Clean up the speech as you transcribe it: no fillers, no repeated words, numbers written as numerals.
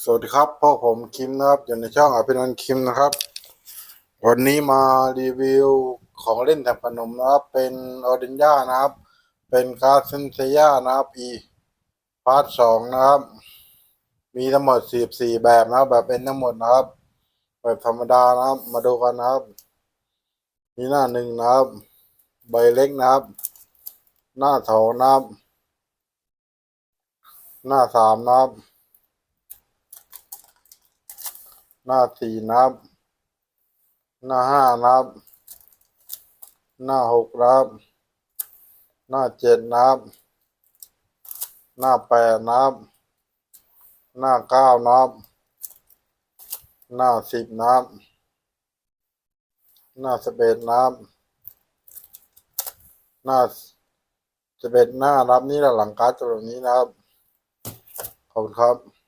สวัสดีครับพวกผมคิมนะครับอยู่ในช่องอภินันท์คิมนะครับวันนี้มารีวิวของเล่นแต่ขนมนะครับเป็นออเดนย่านะครับเป็นการ์ดเซนเซียนะครับพาร์ทสองนะครับมีทั้งหมด44แบบนะครับแบบเป็นทั้งหมดนะครับแบบธรรมดานะครับมาดูกันนะครับมีหน้าหนึ่งนะครับใบเล็กนะครับหน้าสองนะครับหน้าสามนะครับหน้าสี่นะครับหน้าห้านะครับหน้าหกนะครับหน้าเจ็ดนะครับหน้าแปดนะครับหน้าเก้านะครับหน้าสิบนะครับหน้า11นะครับหน้า11หน้านะครับนี่แหละหลังการ์ดตัวนี้นะครับขอบคุณครับ